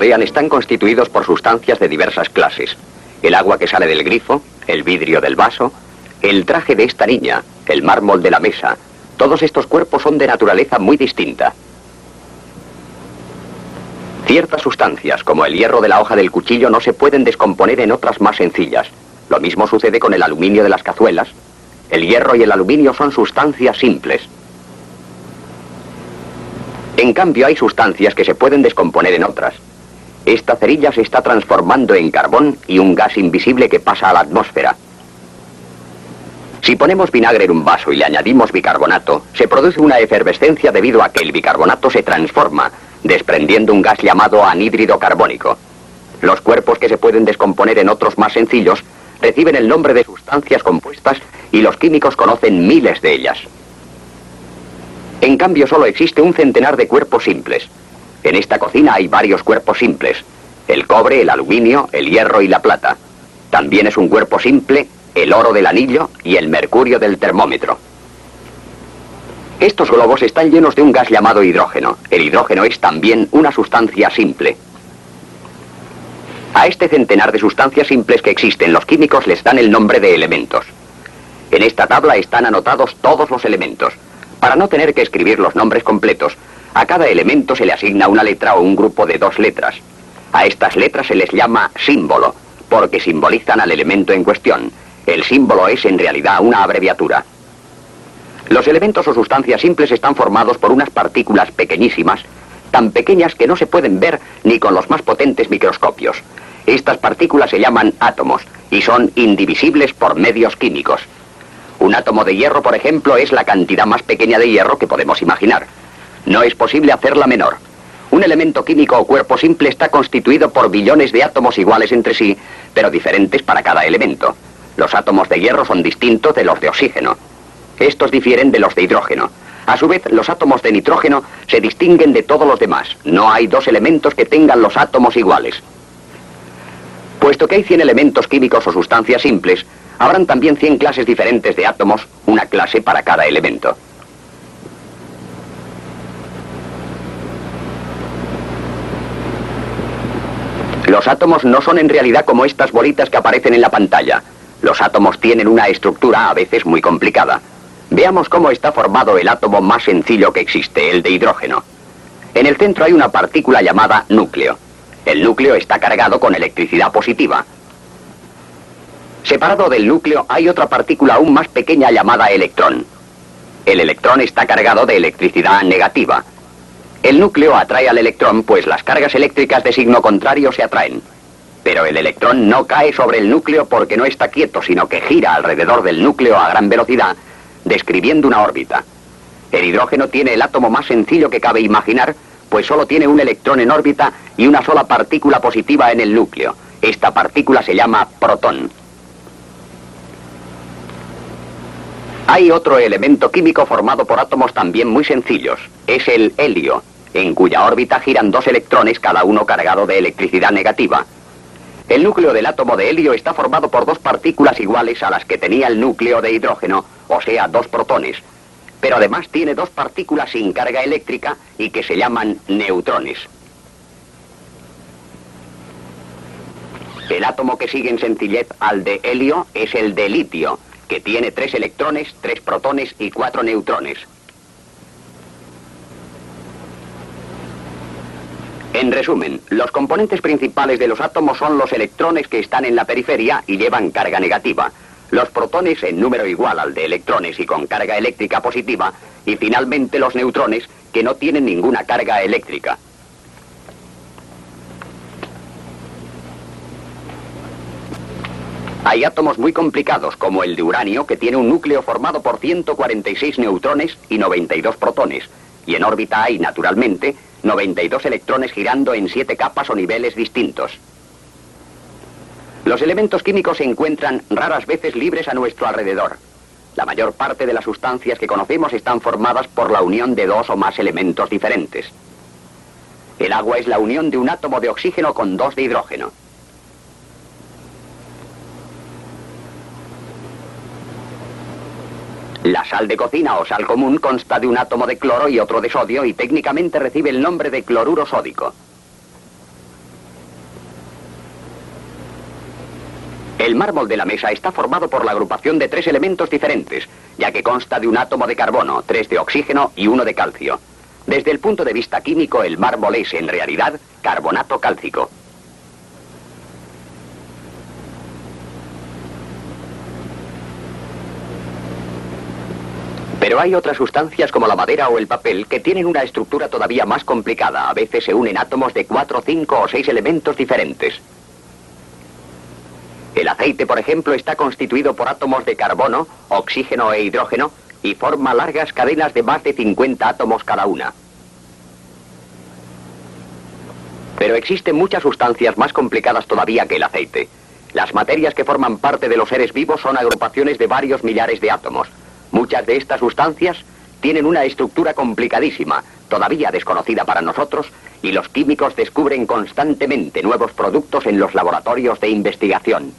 rodean están constituidos por sustancias de diversas clases. El agua que sale del grifo, el vidrio del vaso, el traje de esta niña, el mármol de la mesa. Todos estos cuerpos son de naturaleza muy distinta. Ciertas sustancias, como el hierro de la hoja del cuchillo, no se pueden descomponer en otras más sencillas. Lo mismo sucede con el aluminio de las cazuelas. El hierro y el aluminio son sustancias simples. En cambio, hay sustancias que se pueden descomponer en otras. Esta cerilla se está transformando en carbón y un gas invisible que pasa a la atmósfera. Si ponemos vinagre en un vaso y le añadimos bicarbonato, se produce una efervescencia debido a que el bicarbonato se transforma, desprendiendo un gas llamado anhídrido carbónico. Los cuerpos que se pueden descomponer en otros más sencillos reciben el nombre de sustancias compuestas y los químicos conocen miles de ellas. En cambio, solo existe un centenar de cuerpos simples. En esta cocina hay varios cuerpos simples: el cobre, el aluminio, el hierro y la plata. También es un cuerpo simple el oro del anillo y el mercurio del termómetro. Estos globos están llenos de un gas llamado hidrógeno. El hidrógeno es también una sustancia simple. A este centenar de sustancias simples que existen, los químicos les dan el nombre de elementos. En esta tabla están anotados todos los elementos. Para no tener que escribir los nombres completos, a cada elemento se le asigna una letra o un grupo de 2 letras. A estas letras se les llama símbolo, porque simbolizan al elemento en cuestión. El símbolo es en realidad una abreviatura. Los elementos o sustancias simples están formados por unas partículas pequeñísimas, tan pequeñas que no se pueden ver ni con los más potentes microscopios. Estas partículas se llaman átomos y son indivisibles por medios químicos. Un átomo de hierro, por ejemplo, es la cantidad más pequeña de hierro que podemos imaginar. No es posible hacerla menor. Un elemento químico o cuerpo simple está constituido por billones de átomos iguales entre sí, pero diferentes para cada elemento. Los átomos de hierro son distintos de los de oxígeno. Estos difieren de los de hidrógeno. A su vez, los átomos de nitrógeno se distinguen de todos los demás. No hay 2 elementos que tengan los átomos iguales. Puesto que hay 100 elementos químicos o sustancias simples, habrán también 100 clases diferentes de átomos, una clase para cada elemento. Los átomos no son en realidad como estas bolitas que aparecen en la pantalla. Los átomos tienen una estructura a veces muy complicada. Veamos cómo está formado el átomo más sencillo que existe, el de hidrógeno. En el centro hay una partícula llamada núcleo. El núcleo está cargado con electricidad positiva. Separado del núcleo hay otra partícula aún más pequeña llamada electrón. El electrón está cargado de electricidad negativa. El núcleo atrae al electrón, pues las cargas eléctricas de signo contrario se atraen. Pero el electrón no cae sobre el núcleo porque no está quieto, sino que gira alrededor del núcleo a gran velocidad, describiendo una órbita. El hidrógeno tiene el átomo más sencillo que cabe imaginar, pues solo tiene un electrón en órbita y una sola partícula positiva en el núcleo. Esta partícula se llama protón. Hay otro elemento químico formado por átomos también muy sencillos. Es el helio, en cuya órbita giran 2 electrones, cada uno cargado de electricidad negativa. El núcleo del átomo de helio está formado por 2 partículas iguales a las que tenía el núcleo de hidrógeno, o sea, 2 protones. Pero además tiene 2 partículas sin carga eléctrica y que se llaman neutrones. El átomo que sigue en sencillez al de helio es el de litio, que tiene 3 electrones, 3 protones y 4 neutrones. En resumen, los componentes principales de los átomos son los electrones que están en la periferia y llevan carga negativa, los protones en número igual al de electrones y con carga eléctrica positiva, y finalmente los neutrones que no tienen ninguna carga eléctrica. Hay átomos muy complicados, como el de uranio, que tiene un núcleo formado por 146 neutrones y 92 protones, y en órbita hay, naturalmente, 92 electrones girando en 7 capas o niveles distintos. Los elementos químicos se encuentran raras veces libres a nuestro alrededor. La mayor parte de las sustancias que conocemos están formadas por la unión de 2 o más elementos diferentes. El agua es la unión de un átomo de oxígeno con 2 de hidrógeno. La sal de cocina o sal común consta de un átomo de cloro y otro de sodio y técnicamente recibe el nombre de cloruro sódico. El mármol de la mesa está formado por la agrupación de 3 elementos diferentes, ya que consta de un átomo de carbono, 3 de oxígeno y 1 de calcio. Desde el punto de vista químico, el mármol es, en realidad, carbonato cálcico. Pero hay otras sustancias como la madera o el papel que tienen una estructura todavía más complicada. A veces se unen átomos de 4, 5 o 6 elementos diferentes. El aceite, por ejemplo, está constituido por átomos de carbono, oxígeno e hidrógeno y forma largas cadenas de más de 50 átomos cada una. Pero existen muchas sustancias más complicadas todavía que el aceite. Las materias que forman parte de los seres vivos son agrupaciones de varios millares de átomos. Muchas de estas sustancias tienen una estructura complicadísima, todavía desconocida para nosotros, y los químicos descubren constantemente nuevos productos en los laboratorios de investigación.